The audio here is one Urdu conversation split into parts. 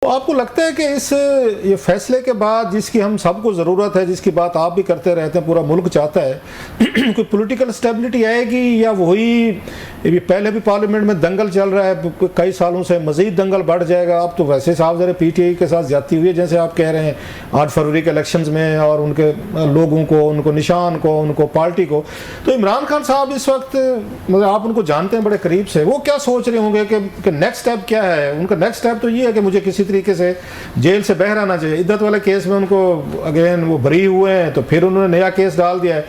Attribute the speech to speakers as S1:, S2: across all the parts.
S1: آپ کو لگتا ہے کہ یہ فیصلے کے بعد جس کی ہم سب کو ضرورت ہے، جس کی بات آپ بھی کرتے رہتے ہیں، پورا ملک چاہتا ہے، کوئی پولیٹیکل اسٹیبلٹی آئے گی یا وہی پہلے بھی پارلیمنٹ میں دنگل چل رہا ہے کئی سالوں سے، مزید دنگل بڑھ جائے گا؟ اب تو ویسے صاحب ذرا پی ٹی آئی کے ساتھ زیادتی ہوئی ہے جیسے آپ کہہ رہے ہیں 8 فروری کے الیکشنز میں، اور ان کے لوگوں کو، ان کو نشان کو، ان کو پارٹی کو. تو عمران خان صاحب اس وقت مطلب آپ ان کو جانتے ہیں بڑے قریب سے، وہ کیا سوچ رہے ہوں گے کہ نیکسٹ اسٹیپ کیا ہے ان کا؟ نیکسٹ اسٹیپ تو یہ ہے کہ مجھے کسی طریقے سے جیل سے باہر آنا چاہیے. عدت والے کیس میں ان کو اگین وہ بری ہوئے ہیں، تو پھر انہوں نے نیا کیس ڈال دیا ہے.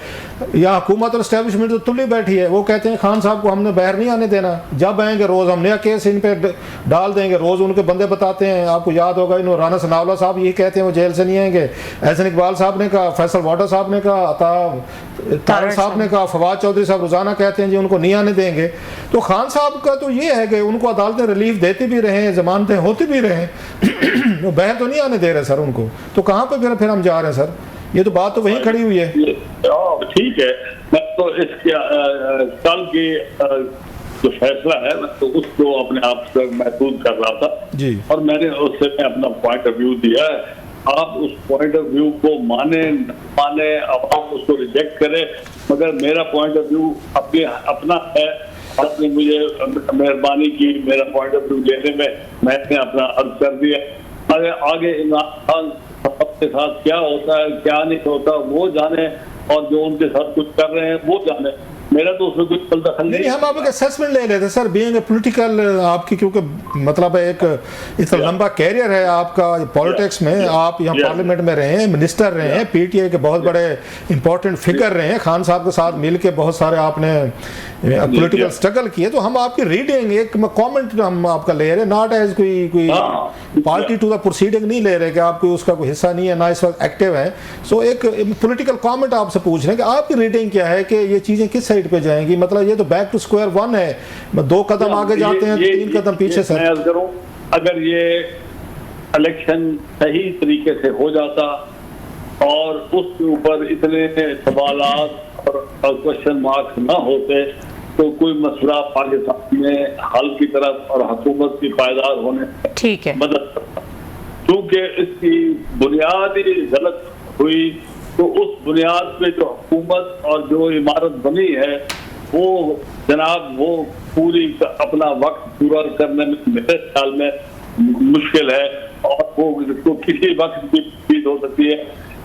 S1: یا حکومت اور اسٹیبلشمنٹ تو تلی بیٹھی ہے، وہ کہتے ہیں خان صاحب کو ہم نے باہر نہیں آنے دینا، جب آئیں گے روز ہم نیا کیس ان پہ ڈال دیں گے. روز ان کے بندے بتاتے ہیں، آپ کو یاد ہوگا انہوں رانا ثناءاللہ صاحب یہی کہتے ہیں وہ جیل سے نہیں آئیں گے، احسن اقبال صاحب نے کہا، فیصل واٹر صاحب نے کہا، عطا طارق صاحب نے کہا، فواد چودھری صاحب روزانہ کہتے ہیں جی ان کو نہیں آنے دیں گے. تو خان صاحب کا تو یہ ہے کہ ان کو عدالتیں ریلیف دیتی بھی رہیں، ضمانتیں ہوتی بھی رہیں، وہ باہر تو نہیں آنے دے رہے سر ان کو. تو کہاں پہ پھر ہم جا رہے ہیں سر؟ یہ تو بات تو وہیں کھڑی ہوئی ہے.
S2: ٹھیک ہے، میں تو اس کے کل کی جو فیصلہ ہے میں تو اس کو اپنے آپ سے محسوس کر رہا تھا جی، اور میں نے اس سے اپنا پوائنٹ آف ویو دیا ہے. آپ اس پوائنٹ آف ویو کو مانے نہ مانے، آپ اس کو ریجیکٹ کریں، مگر میرا پوائنٹ آف ویو اپنا ہے. آپ نے مجھے مہربانی کی میرا پوائنٹ آف ویو لینے میں نے اپنا عرض کر دیا. آگے عمران خان کے ساتھ کیا ہوتا ہے کیا نہیں ہوتا وہ جانے، اور جو ان کے ساتھ کچھ کر رہے ہیں وہ جانے، میرا تو اس میں کچھ دخل نہیں.
S1: ہم آپ ایک اسیسمنٹ لے لیتے سر، بینگ اے پولیٹیکل آپ کی، کیونکہ مطلب ایک اتنا لمبا کیریئر ہے آپ کا پالیٹکس میں، آپ یہاں پارلیمنٹ میں رہے ہیں، منسٹر رہے ہیں، پی ٹی آئی کے بہت بڑے امپورٹنٹ فگر رہے ہیں، خان صاحب کے ساتھ مل کے بہت سارے آپ نے پولیٹیکل اسٹرگل کیے. تو ہم آپ کی ریڈنگ ایک کامنٹ ہم آپ کا لے رہے، ناٹ ایز کوئی پارٹی ٹو دا پروسیڈنگ نہیں لے رہے کہ آپ کوئی اس کا کوئی حصہ نہیں ہے، نہ اس وقت ایکٹیو ہے. سو ایک پولیٹیکل کامنٹ آپ سے پوچھ رہے ہیں کہ آپ کی ریڈنگ کیا ہے کہ یہ چیزیں کس سائڈ پہ جائیں گی؟ مطلب یہ تو بیک ٹو اسکوائر ون ہے، 2 قدم آگے جاتے ہیں 3 قدم پیچھے. سر
S2: اگر یہ الیکشن صحیح طریقے سے ہو جاتا اور اس کے اوپر اتنے سوالات اور کوشچن مارکس نہ ہوتے تو کوئی مسئلہ پاکستان میں حل کی طرف اور حکومت کی پائیدار ہونے میں مدد کرتا. کیونکہ اس کی بنیاد ہی غلط ہوئی، تو اس بنیاد پہ جو حکومت اور جو عمارت بنی ہے وہ جناب وہ پوری اپنا وقت پورا کرنے میں میرے خیال میں مشکل ہے، اور وہ کسی وقت بھی تبدیل ہو سکتی ہے.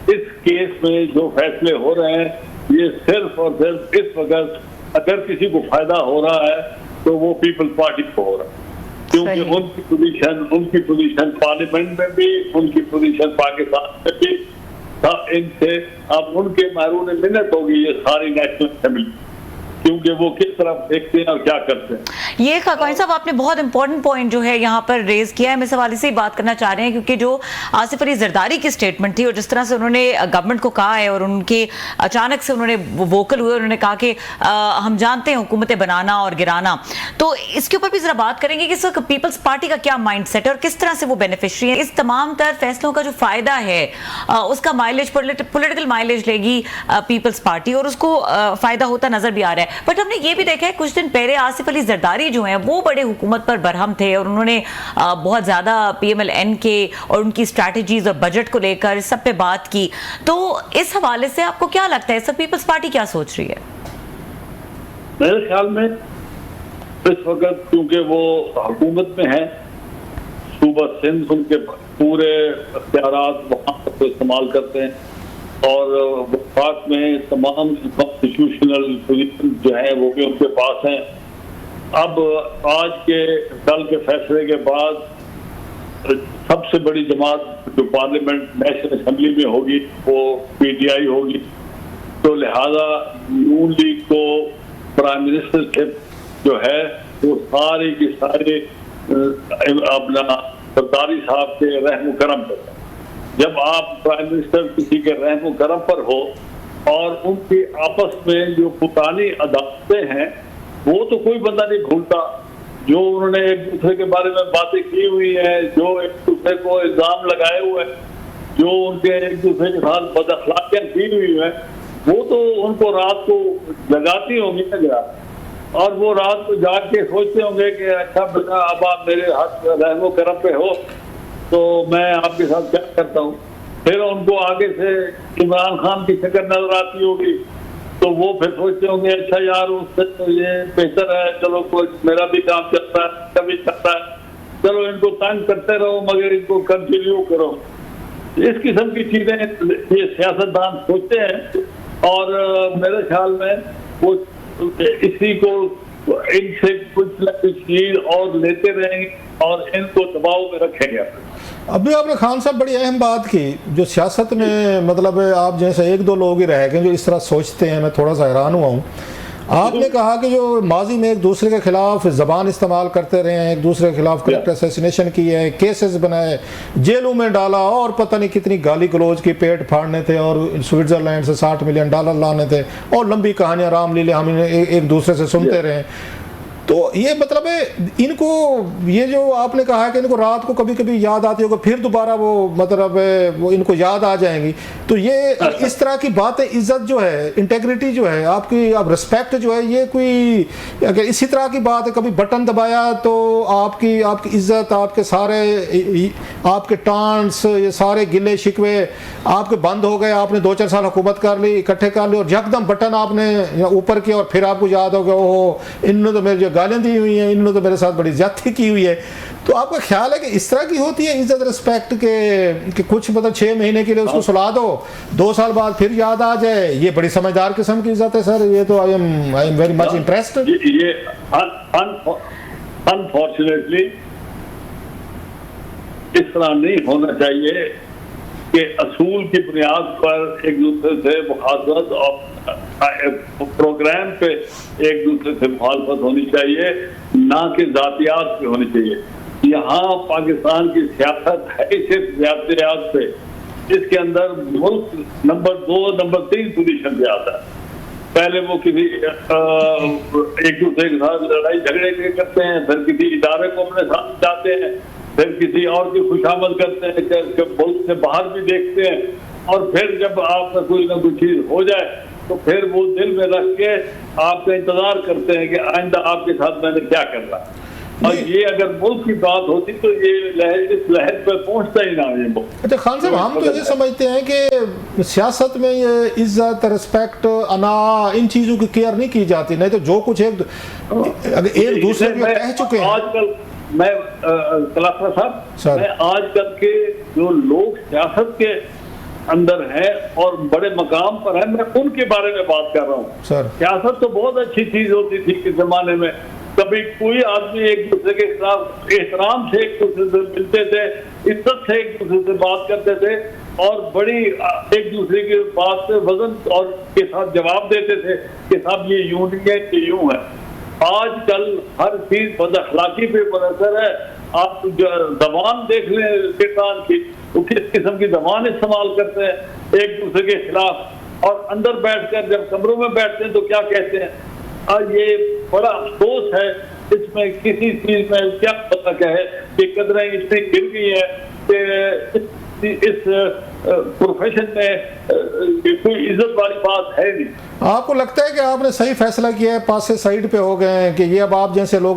S2: اس کیس میں جو فیصلے ہو رہے ہیں یہ صرف اور صرف اس وقت اگر کسی کو فائدہ ہو رہا ہے تو وہ پیپلز پارٹی کو ہو رہا ہے، کیونکہ ان کی پوزیشن پارلیمنٹ میں بھی، ان کی پوزیشن پاکستان میں بھی، ان سے اب ان کے محرون منت ہوگی یہ ساری نیشنل اسمبلی، کیونکہ وہ کس طرف دیکھتے ہیں اور کیا کرتے ہیں.
S3: یہ خاکوانی صاحب آپ نے بہت امپورٹنٹ پوائنٹ جو ہے یہاں پر ریز کیا ہے. میں اس حوالے سے ہی بات کرنا چاہ رہے ہیں کیونکہ جو آصف علی زرداری کی سٹیٹمنٹ تھی اور جس طرح سے انہوں نے گورنمنٹ کو کہا ہے، اور ان کے اچانک سے انہوں نے ووکل ہوئے، انہوں نے کہا کہ ہم جانتے ہیں حکومتیں بنانا اور گرانا. تو اس کے اوپر بھی ذرا بات کریں گے کہ اس وقت پیپلز پارٹی کا کیا مائنڈ سیٹ ہے اور کس طرح سے وہ بینیفیشری ہے. اس تمام تر فیصلوں کا جو فائدہ ہے اس کا مائلیج، پولیٹیکل مائلیج لے گی پیپلز پارٹی، اور اس کو فائدہ ہوتا نظر بھی آ رہا ہے. بٹ ہم نے یہ بھی دیکھا ہے کچھ دن پہلے آصف علی زرداری جو ہیں وہ بڑے حکومت پر برہم تھے، اور انہوں نے بہت زیادہ پی ایم ایل این کے اور ان کی اسٹریٹجیز اور بجٹ کو لے کر سب پہ بات کی. تو اس حوالے سے آپ کو کیا لگتا ہے سب پیپلز پارٹی کیا سوچ رہی ہے؟
S2: میرے خیال میں اس وقت کیونکہ وہ حکومت میں ہیں، صوبہ سندھ ان کے پورے اختیارات وہاں پر استعمال کرتے ہیں، اور وفاق میں تمام کانسٹیٹیوشنل پوزیشن جو ہیں وہ بھی ان کے پاس ہیں. اب آج کے کل کے فیصلے کے بعد سب سے بڑی جماعت جو پارلیمنٹ نیشنل اسمبلی میں ہوگی وہ پی ٹی آئی ہوگی، تو لہذا نون لیگ کو پرائم منسٹر شپ جو ہے وہ ساری کی ساری اپنا زرداری صاحب کے رحم و کرم پر. جب آپ پرائم منسٹر کسی کے رحم و کرم پر ہو اور ان کی آپس میں جو پرانی عدالتیں ہیں وہ تو کوئی بندہ نہیں بھولتا، جو انہوں نے ایک دوسرے کے بارے میں باتیں کی ہوئی ہیں، جو ایک دوسرے کو الزام لگائے ہوئے ہیں، جو ان کے ایک دوسرے کے ساتھ بد اخلاقیاں کی ہوئی ہیں، وہ تو ان کو رات کو جگاتی ہوں گی نا، اور وہ رات کو جاگ کے سوچتے ہوں گے کہ اچھا بیٹا اب آپ میرے ہاتھ رحم و کرم پہ ہو تو میں آپ کے ساتھ کیا کرتا ہوں. پھر ان کو آگے سے عمران خان کی شکل نظر آتی ہوگی تو وہ پھر سوچتے ہوں گے اچھا یار اس سے تو یہ بہتر ہے, چلو کوئی میرا بھی کام چلتا ہے, کبھی چلتا ہے, چلو ان کو تنگ کرتے رہو مگر ان کو کنٹینیو کرو. اس قسم کی چیزیں یہ سیاستدان سوچتے ہیں اور میرے خیال میں وہ اسی کو ان سے کچھ نہ کچھ چیز اور لیتے رہیں گے اور ان کو دباؤ میں رکھیں گے.
S1: ابھی آپ نے خان صاحب بڑی اہم بات کی جو سیاست میں مطلب آپ جیسے ایک دو لوگ ہی رہ گئے جو اس طرح سوچتے ہیں, میں تھوڑا سا حیران ہوا ہوں. آپ نے کہا کہ جو ماضی میں ایک دوسرے کے خلاف زبان استعمال کرتے رہے ہیں, ایک دوسرے کے خلاف کریکٹ اسیسینیشن کیے ہیں, کیسز بنائے, جیلوں میں ڈالا اور پتہ نہیں کتنی گالی گلوچ کی پیٹ پھاڑنے تھے اور سوئٹزرلینڈ سے $60 ملین لانے تھے اور لمبی کہانیاں رام لیلے ہم ایک دوسرے سے سنتے رہے. تو یہ مطلب ہے ان کو یہ جو آپ نے کہا ہے کہ ان کو رات کو کبھی کبھی یاد آتی ہوگی پھر دوبارہ وہ مطلب وہ ان کو یاد آ جائیں گی. تو یہ اس طرح کی باتیں, عزت جو ہے, انٹیگریٹی جو ہے آپ کی, آپ رسپیکٹ جو ہے, یہ کوئی اگر اسی طرح کی بات ہے کبھی بٹن دبایا تو آپ کی عزت, آپ کے سارے آپ کے ٹانٹس, یہ سارے گلے شکوے آپ کے بند ہو گئے, آپ نے 2-4 سال حکومت کر لی, اکٹھے کر لی اور یکدم بٹن آپ نے اوپر کیا اور پھر آپ کو یاد ہو گیا اوہ ان نے تو میرے گالیاں دی ہوئی ہیں, انہوں نے تو میرے ساتھ بڑی زیادتی کی ہوئی ہے. تو آپ کا خیال ہے کہ اس طرح کی ہوتی ہے عزت رسپیکٹ کہ کچھ مطلب 6 مہینے کے لیے اس کو سلا دو, 2 سال بعد پھر یاد آ جائے, یہ بڑی سمجھدار قسم کی عزت ہے سر. یہ تو I am very much impressed.
S2: یہ انفارچونیٹلی اس طرح نہیں ہونا چاہیے کہ اصول کی بنیاد پر ایک دوسرے سے مخالفت اور پروگرام پہ ایک دوسرے سے مخالفت ہونی چاہیے, نہ کہ ذاتیات پہ ہونی چاہیے. یہاں پاکستان کی سیاست ہے صرف ذاتیات پہ, اس کے اندر ملک نمبر 2 نمبر 3 پوزیشن پہ آتا ہے. پہلے وہ کسی ایک دوسرے کے ساتھ لڑائی جھگڑے کرتے ہیں, پھر کسی ادارے کو اپنے ساتھ جاتے ہیں, پھر کسی اور کی خوشامد کرتے ہیں کہ ملک سے باہر بھی دیکھتے ہیں, اور پھر جب آپ کا کوئی نہ کوئی چیز ہو جائے تو پھر وہ دل میں رکھ کے آپ کا انتظار کرتے ہیں کہ آئندہ آپ کے ساتھ میں نے کیا کرنا. اور یہ اگر ملک کی بات ہوتی تو یہ اس لہر پہ پہنچتا ہی نہ یہ ملک.
S1: اچھا خان صاحب, ہم تو یہ سمجھتے ہیں کہ سیاست میں یہ عزت, رسپیکٹ, انا, ان چیزوں کی کیئر نہیں کی جاتی, نہیں تو جو کچھ ایک دوسرے کو کہہ چکے ہیں.
S2: آج کل میں کلاسا صاحب, میں آج کل کے جو لوگ سیاست کے اندر ہیں اور بڑے مقام پر ہیں, میں ان کے بارے میں بات کر رہا ہوں. سیاست تو بہت اچھی چیز ہوتی تھی اس زمانے میں, کبھی کوئی آدمی ایک دوسرے کے خلاف احترام سے ایک دوسرے سے ملتے تھے, عزت سے ایک دوسرے سے بات کرتے تھے اور بڑی ایک دوسرے کی بات سے وزن اور کے ساتھ جواب دیتے تھے کہ صاحب یہ یوں نہیں ہے کہ یوں ہے. آج کل ہر چیز بد اخلاقی پہ منحصر ہے. آپ زبان دیکھ لیں کسان کی, وہ کس قسم کی زبان استعمال کرتے ہیں ایک دوسرے کے خلاف, اور اندر بیٹھ کر جب کمروں میں بیٹھتے ہیں تو کیا کہتے ہیں. یہ بڑا افسوس ہے, اس میں کسی چیز میں کیا پتہ کہے کہ قدریں اتنی گر گئی ہیں کہ اس پروفیشن میں کوئی عزت والی بات ہے نہیں.
S1: آپ کو لگتا ہے کہ آپ نے صحیح فیصلہ کیا ہے, پاس سے سائیڈ پہ ہو گئے ہیں کہ یہ اب آپ جیسے لوگوں